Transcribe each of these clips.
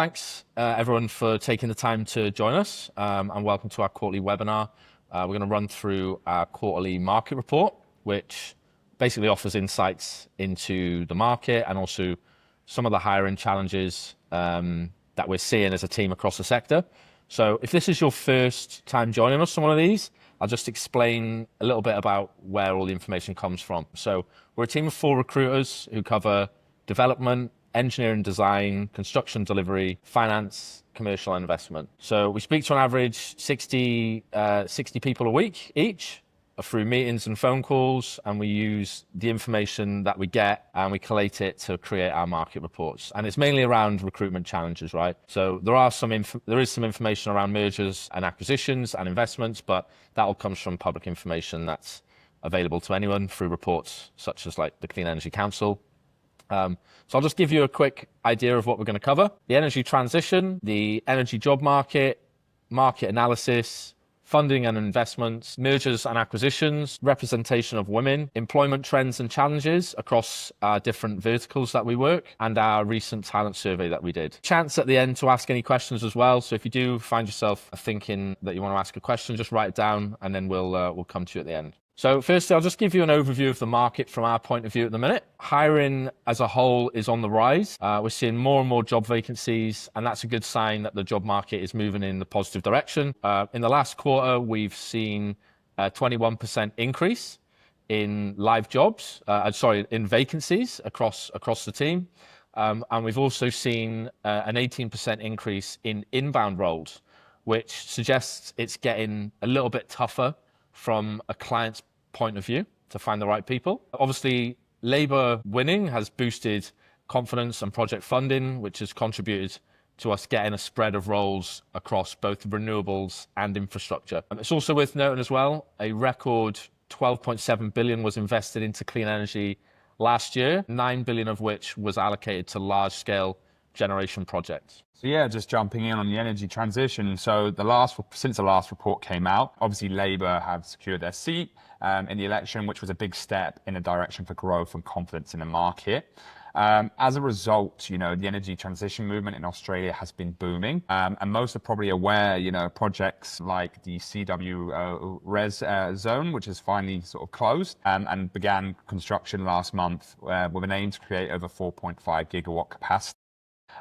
Thanks everyone for taking the time to join us and welcome to our quarterly webinar. We're going to run through our quarterly market report, which basically offers insights into the market and also some of the hiring challenges that we're seeing as a team across the sector. So if this is your first time joining us on one of these, I'll just explain a little bit about where all the information comes from. So we're a team of 4 recruiters who cover development, engineering design, construction delivery, finance, commercial and investment. So we speak to on average 60 people a week each through meetings and phone calls, and we use the information that we get and we collate it to create our market reports. And it's mainly around recruitment challenges, right? So there is some information around mergers and acquisitions and investments, but that all comes from public information that's available to anyone through reports such as like the Clean Energy Council. So I'll just give you a quick idea of what we're going to cover. The energy transition, the energy job market, market analysis, funding and investments, mergers and acquisitions, representation of women, employment trends and challenges across our different verticals that we work, and our recent talent survey that we did. Chance at the end to ask any questions as well. So if you do find yourself thinking that you want to ask a question, just write it down and then we'll come to you at the end. So firstly, I'll just give you an overview of the market from our point of view at the minute. Hiring as a whole is on the rise. We're seeing more and more job vacancies, and that's a good sign that the job market is moving in the positive direction. In the last quarter, we've seen a 21% increase in live jobs, in vacancies across the team. And we've also seen an 18% increase in inbound roles, which suggests it's getting a little bit tougher from a client's point of view to find the right people. Obviously, Labour winning has boosted confidence and project funding, which has contributed to us getting a spread of roles across both renewables and infrastructure. It's also worth noting as well, a record 12.7 billion was invested into clean energy last year, 9 billion of which was allocated to large-scale generation projects. So yeah, just jumping in on the energy transition. So since the last report came out, obviously Labour have secured their seat in the election, which was a big step in a direction for growth and confidence in the market. As a result, the energy transition movement in Australia has been booming. And most are probably aware, projects like the CW Res zone, which has finally sort of closed and began construction last month with an aim to create over 4.5 gigawatt capacity.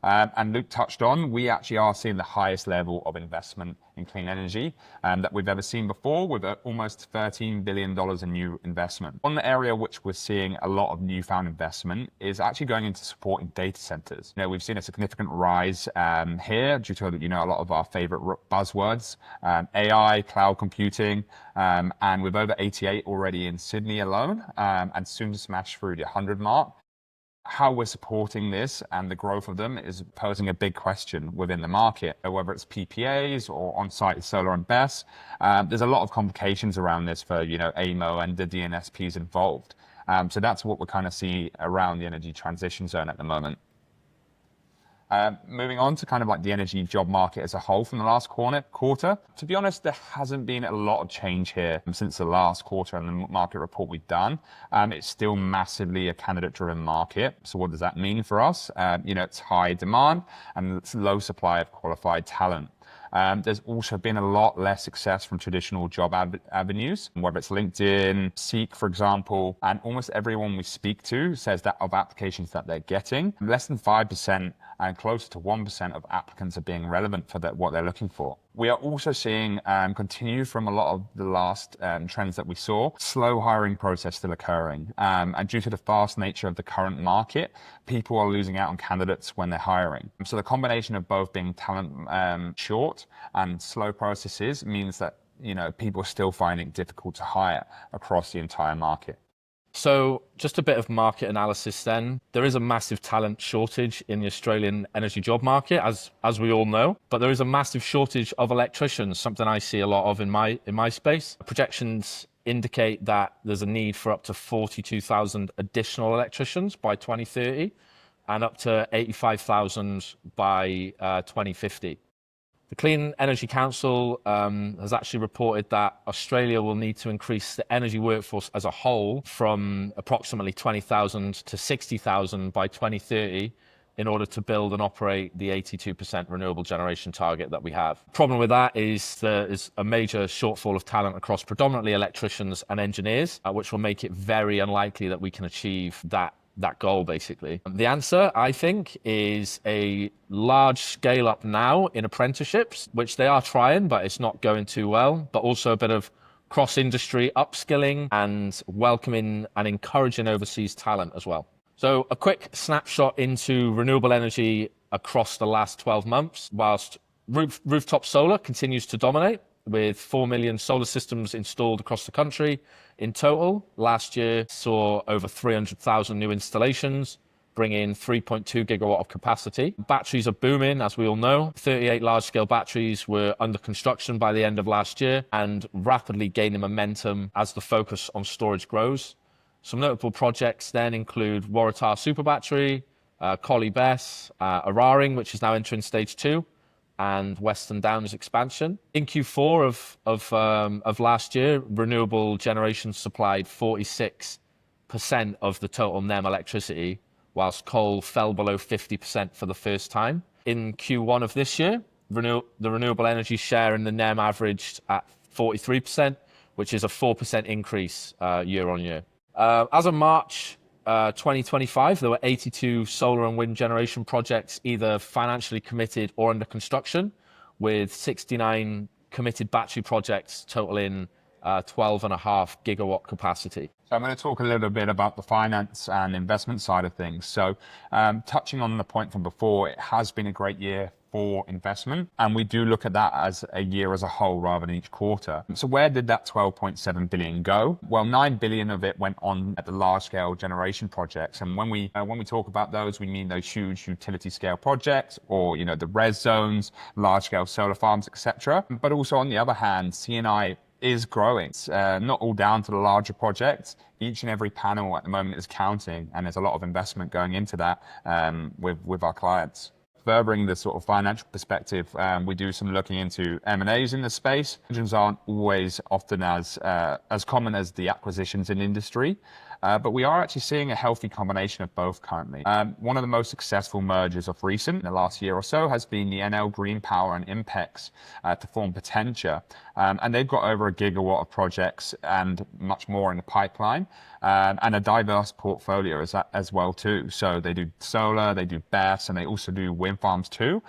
And Luke touched on, we actually are seeing the highest level of investment in clean energy that we've ever seen before, with almost $13 billion in new investment. One area which we're seeing a lot of newfound investment is actually going into supporting data centers. We've seen a significant rise here due to, a lot of our favorite buzzwords, AI, cloud computing, and with over 88 already in Sydney alone, and soon to smash through the 100 mark. How we're supporting this and the growth of them is posing a big question within the market, whether it's PPAs or on-site solar and BESS. There's a lot of complications around this for, AEMO and the DNSPs involved. So that's what we're kind of seeing around the energy transition zone at the moment. Moving on to kind of like the energy job market as a whole from the last quarter. To be honest, there hasn't been a lot of change here since the last quarter and the market report we've done. It's still massively a candidate-driven market. So what does that mean for us? It's high demand and it's low supply of qualified talent. There's also been a lot less success from traditional job avenues, whether it's LinkedIn, Seek, for example, and almost everyone we speak to says that of applications that they're getting, less than 5% and closer to 1% of applicants are being relevant for what they're looking for. We are also seeing continue from a lot of the last trends that we saw, slow hiring process still occurring. And due to the fast nature of the current market, people are losing out on candidates when they're hiring. So the combination of both being talent short and slow processes means that, people are still finding it difficult to hire across the entire market. So just a bit of market analysis then. There is a massive talent shortage in the Australian energy job market, as we all know, but there is a massive shortage of electricians, something I see a lot of in my space. Projections indicate that there's a need for up to 42,000 additional electricians by 2030 and up to 85,000 by 2050. The Clean Energy Council has actually reported that Australia will need to increase the energy workforce as a whole from approximately 20,000 to 60,000 by 2030 in order to build and operate the 82% renewable generation target that we have. Problem with that is there is a major shortfall of talent across predominantly electricians and engineers, which will make it very unlikely that we can achieve that goal, basically. The answer, I think, is a large scale up now in apprenticeships, which they are trying, but it's not going too well, but also a bit of cross-industry upskilling and welcoming and encouraging overseas talent as well. So a quick snapshot into renewable energy across the last 12 months. Whilst rooftop solar continues to dominate, with 4 million solar systems installed across the country in total. Last year saw over 300,000 new installations, bringing 3.2 gigawatt of capacity. Batteries are booming, as we all know. 38 large-scale batteries were under construction by the end of last year and rapidly gaining momentum as the focus on storage grows. Some notable projects then include Waratah Super Battery, Collie Bess, Araring, which is now entering stage 2, and Western Downs expansion. In Q4 of last year, renewable generation supplied 46% of the total NEM electricity, whilst coal fell below 50% for the first time. In Q1 of this year, the renewable energy share in the NEM averaged at 43%, which is a 4% increase year on year. As of March 2025, there were 82 solar and wind generation projects either financially committed or under construction, with 69 committed battery projects totaling 12.5 gigawatt capacity. So I'm going to talk a little bit about the finance and investment side of things. So touching on the point from before, it has been a great year for investment, and we do look at that as a year as a whole rather than each quarter. So where did that 12.7 billion go? Well, 9 billion of it went on at the large scale generation projects, and when we talk about those, we mean those huge utility scale projects, or the res zones, large scale solar farms, etc. But also on the other hand, C&I is growing. It's not all down to the larger projects. Each and every panel at the moment is counting, and there's a lot of investment going into that with our clients. Furthering the sort of financial perspective, we do some looking into M&As in the space. Margins aren't always often as common as the acquisitions in industry, but we are actually seeing a healthy combination of both currently. One of the most successful mergers of recent, in the last year or so, has been the NL Green Power and Impex to form Potentia, and they've got over 1 gigawatt of projects and much more in the pipeline. And a diverse portfolio as well too. So they do solar, they do BESS, and they also do wind farms too,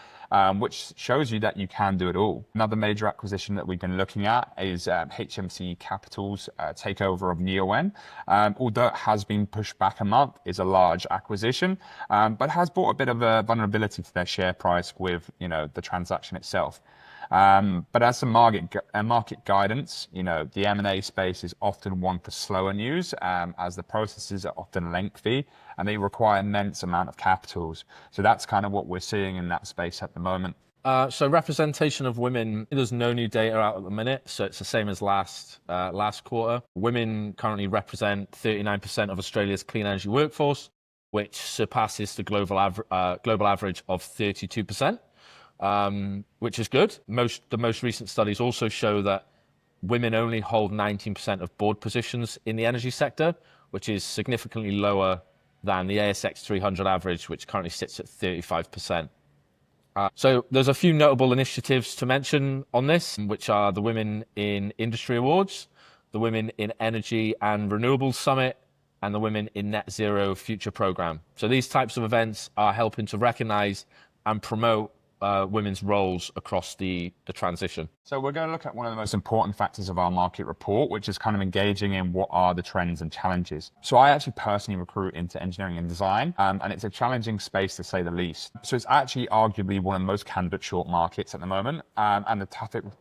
which shows you that you can do it all. Another major acquisition that we've been looking at is HMC Capital's takeover of Neoen. Although it has been pushed back a month, is a large acquisition, but has brought a bit of a vulnerability to their share price with the transaction itself. But as some market guidance, the M&A space is often one for slower news, as the processes are often lengthy and they require immense amount of capitals. So that's kind of what we're seeing in that space at the moment. So representation of women, there's no new data out at the minute, so it's the same as last quarter. Women currently represent 39% of Australia's clean energy workforce, which surpasses the global average of 32%. Which is good. The most recent studies also show that women only hold 19% of board positions in the energy sector, which is significantly lower than the ASX 300 average, which currently sits at 35%. So there's a few notable initiatives to mention on this, which are the Women in Industry Awards, the Women in Energy and Renewables Summit, and the Women in Net Zero Future Programme. So these types of events are helping to recognise and promote women's roles across the transition. So we're going to look at one of the most important factors of our market report, which is kind of engaging in what are the trends and challenges. So I actually personally recruit into engineering and design, and it's a challenging space to say the least. So it's actually arguably one of the most candidate short markets at the moment, and the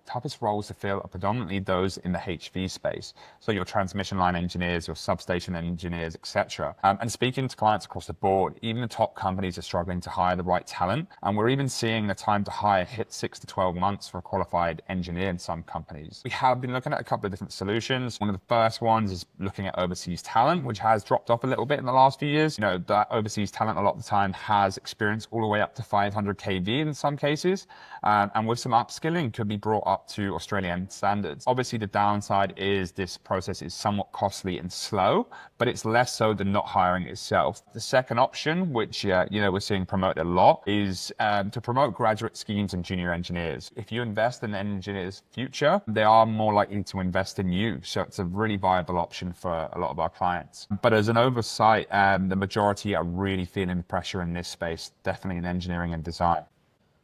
toughest roles to fill are predominantly those in the HV space. So your transmission line engineers, your substation engineers, etc. And speaking to clients across the board, even the top companies are struggling to hire the right talent, and we're even seeing the time to hire hit 6 to 12 months for a qualified engineer in some companies. We have been looking at a couple of different solutions. One of the first ones is looking at overseas talent, which has dropped off a little bit in the last few years. That overseas talent a lot of the time has experience all the way up to 500 kV in some cases. And with some upskilling could be brought up to Australian standards. Obviously, the downside is this process is somewhat costly and slow, but it's less so than not hiring itself. The second option, which we're seeing promoted a lot, is to promote graduate schemes and junior engineers. If you invest in an engineer's future, they are more likely to invest in you. So it's a really viable option for a lot of our clients. But as an oversight, the majority are really feeling the pressure in this space, definitely in engineering and design.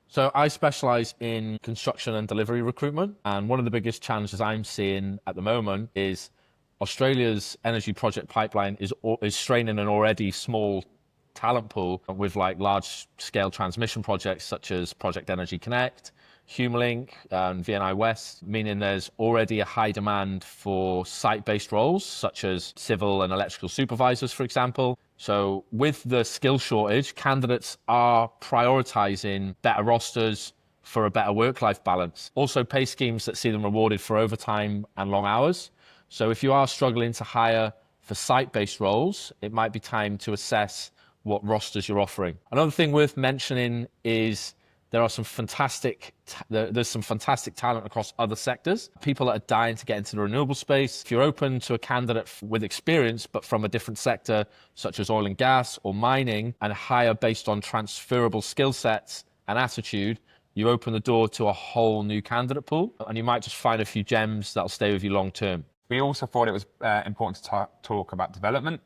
So I specialize in construction and delivery recruitment. And one of the biggest challenges I'm seeing at the moment is Australia's energy project pipeline is straining an already small talent pool with like large scale transmission projects such as Project Energy Connect, Humelink, and VNI West, meaning there's already a high demand for site-based roles such as civil and electrical supervisors, for example. So with the skill shortage, candidates are prioritizing better rosters for a better work-life balance. Also pay schemes that see them rewarded for overtime and long hours. So if you are struggling to hire for site-based roles, it might be time to assess what rosters you're offering. Another thing worth mentioning is there's some fantastic talent across other sectors. People that are dying to get into the renewable space. If you're open to a candidate with experience, but from a different sector, such as oil and gas or mining, and hire based on transferable skill sets and attitude, you open the door to a whole new candidate pool, and you might just find a few gems that'll stay with you long term. We also thought it was important to talk about development.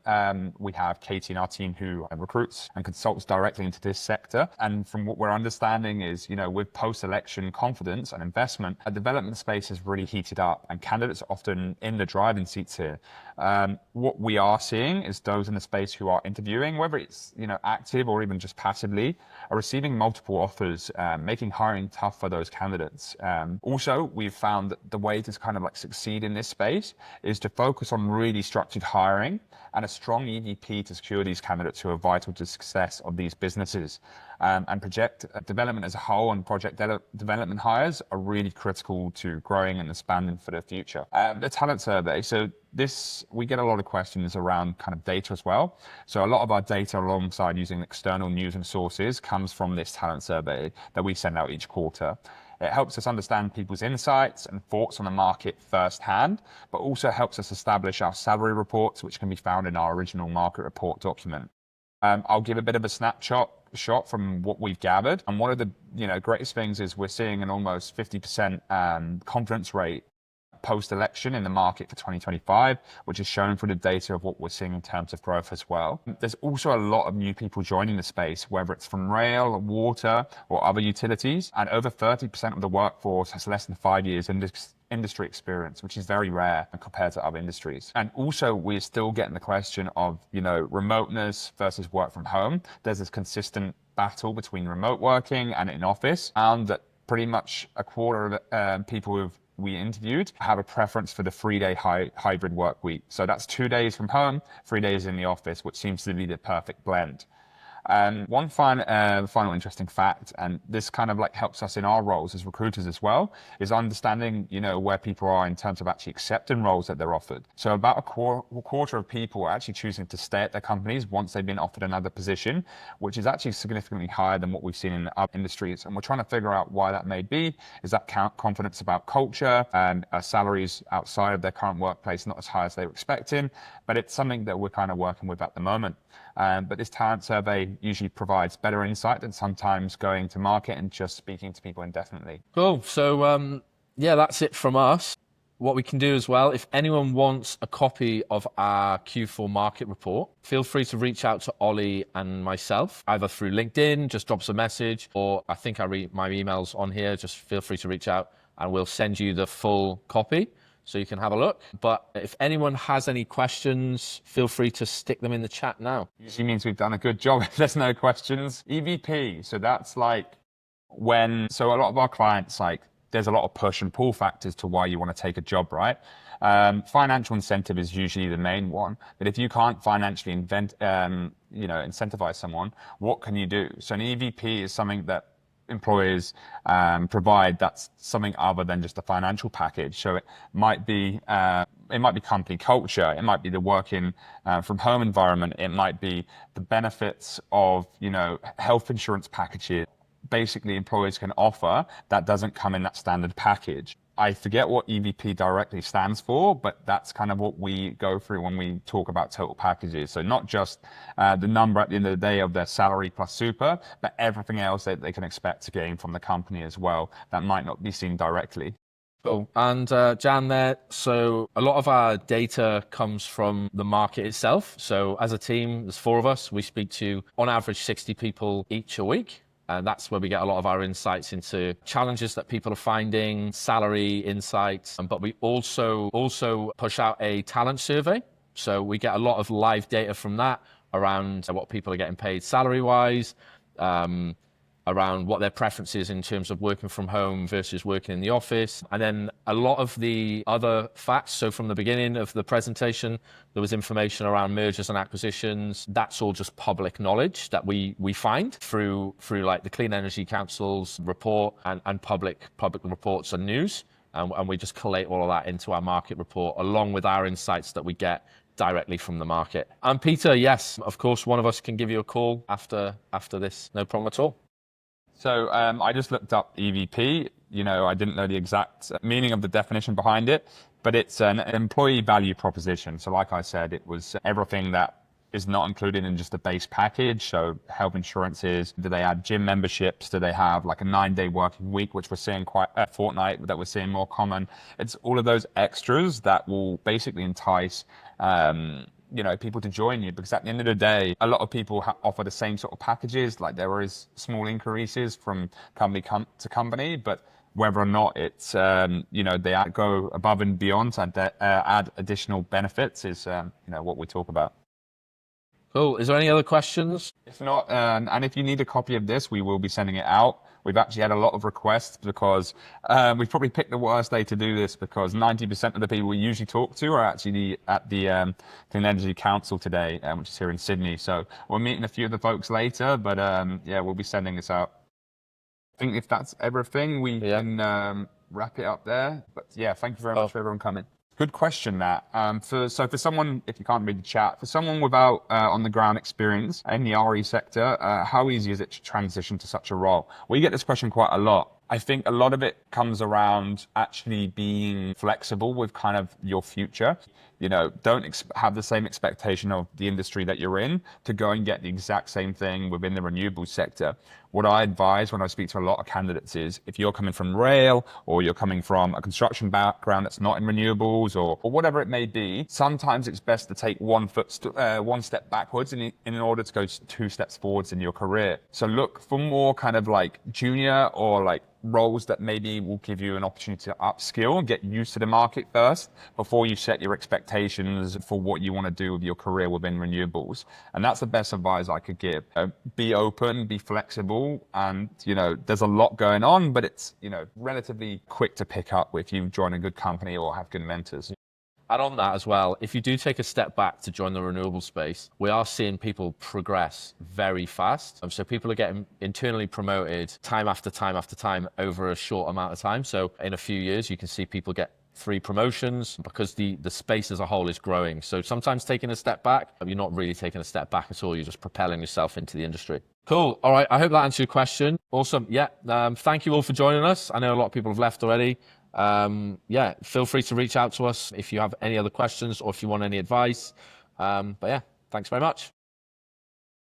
We have Katie in our team who recruits and consults directly into this sector. And from what we're understanding is, with post-election confidence and investment, a development space has really heated up and candidates are often in the driving seats here. What we are seeing is those in the space who are interviewing, whether it's, active or even just passively, are receiving multiple offers, making hiring tough for those candidates. Also, we've found that the way to kind of like succeed in this space is to focus on really structured hiring and a strong EVP to secure these candidates who are vital to the success of these businesses. And project development as a whole and project development hires are really critical to growing and expanding for the future. The talent survey. So we get a lot of questions around kind of data as well. So a lot of our data alongside using external news and sources comes from this talent survey that we send out each quarter. It helps us understand people's insights and thoughts on the market firsthand, but also helps us establish our salary reports, which can be found in our original market report document. I'll give a bit of a snapshot from what we've gathered. And one of the greatest things is we're seeing an almost 50% confidence rate post-election in the market for 2025, which is shown through the data of what we're seeing in terms of growth as well. There's also a lot of new people joining the space, whether it's from rail, water, or other utilities, and over 30% of the workforce has less than 5 years industry experience, which is very rare compared to other industries. And also, we're still getting the question of, remoteness versus work from home. There's this consistent battle between remote working and in office, and that pretty much a quarter of people who we interviewed have a preference for the 3-day hybrid work week. So that's 2 days from home, 3 days in the office, which seems to be the perfect blend. One final interesting fact, and this kind of like helps us in our roles as recruiters as well, is understanding, where people are in terms of actually accepting roles that they're offered. So about a quarter of people are actually choosing to stay at their companies once they've been offered another position, which is actually significantly higher than what we've seen in other industries. And we're trying to figure out why that may be. Is that confidence about culture and salaries outside of their current workplace not as high as they were expecting? But it's something that we're kind of working with at the moment. But this talent survey usually provides better insight than sometimes going to market and just speaking to people indefinitely. Cool. So, that's it from us. What we can do as well, if anyone wants a copy of our Q4 market report, feel free to reach out to Oli and myself, either through LinkedIn, just drop us a message, or I think my email's on here. Just feel free to reach out and we'll send you the full copy so you can have a look. But if anyone has any questions, feel free to stick them in the chat now. Usually means we've done a good job if there's no questions. EVP, so that's like so a lot of our clients, there's a lot of push and pull factors to why you want to take a job, right? Financial incentive is usually the main one, but if you can't financially incentivize someone, what can you do? So an EVP is something that employers provide that's something other than just a financial package. So it might be company culture, it might be the working from home environment, it might be the benefits of health insurance packages. Basically, employers can offer that doesn't come in that standard package. I forget what EVP directly stands for, but that's kind of what we go through when we talk about total packages. So not just the number at the end of the day of their salary plus super, but everything else that they can expect to gain from the company as well that might not be seen directly. Cool. And Jan there, so a lot of our data comes from the market itself. So as a team, there's 4 of us. We speak to, on average, 60 people each a week. And that's where we get a lot of our insights into challenges that people are finding, salary insights. But we also push out a talent survey. So we get a lot of live data from that around what people are getting paid salary-wise, around what their preference is in terms of working from home versus working in the office. And then a lot of the other facts. So from the beginning of the presentation, there was information around mergers and acquisitions. That's all just public knowledge that we find through like the Clean Energy Council's report and public reports and news. And we just collate all of that into our market report, along with our insights that we get directly from the market. And Peter, yes, of course, one of us can give you a call after this. No problem at all. So I just looked up EVP. I didn't know the exact meaning of the definition behind it, but it's an employee value proposition. So like I said, it was everything that is not included in just the base package. So health insurances, do they add gym memberships? Do they have like a 9-day working week, which we're seeing quite a fortnight that we're seeing more common? It's all of those extras that will basically entice people to join you, because at the end of the day, a lot of people offer the same sort of packages. Like there is small increases from company to company, but whether or not it's they go above and beyond and add additional benefits is what we talk about. Cool. Is there any other questions? If not, and if you need a copy of this, we will be sending it out. We've actually had a lot of requests because we've probably picked the worst day to do this, because 90% of the people we usually talk to are actually at the Clean Energy Council today, which is here in Sydney. So we're meeting a few of the folks later, but we'll be sending this out. I think if that's everything, we can wrap it up there. But yeah, thank you very much for everyone coming. Good question, that. For someone, if you can't read the chat, for someone without on-the-ground experience in the RE sector, how easy is it to transition to such a role? We get this question quite a lot. I think a lot of it comes around actually being flexible with kind of your future. Don't have the same expectation of the industry that you're in to go and get the exact same thing within the renewables sector. What I advise when I speak to a lot of candidates is, if you're coming from rail, or you're coming from a construction background that's not in renewables, or whatever it may be, sometimes it's best to take one step backwards in order to go 2 steps forwards in your career. So look for more kind of like junior or like roles that maybe will give you an opportunity to upskill and get used to the market first before you set your expectations for what you want to do with your career within renewables. And that's the best advice I could give. Be open, be flexible, and there's a lot going on, but it's relatively quick to pick up if you join a good company or have good mentors. And on that as well, if you do take a step back to join the renewable space, we are seeing people progress very fast. So people are getting internally promoted time after time after time over a short amount of time. So in a few years, you can see people get 3 promotions because the space as a whole is growing. So sometimes taking a step back, you're not really taking a step back at all. You're just propelling yourself into the industry. Cool. All right. I hope that answered your question. Awesome. Yeah. Thank you all for joining us. I know a lot of people have left already. Feel free to reach out to us if you have any other questions or if you want any advice. But yeah, thanks very much.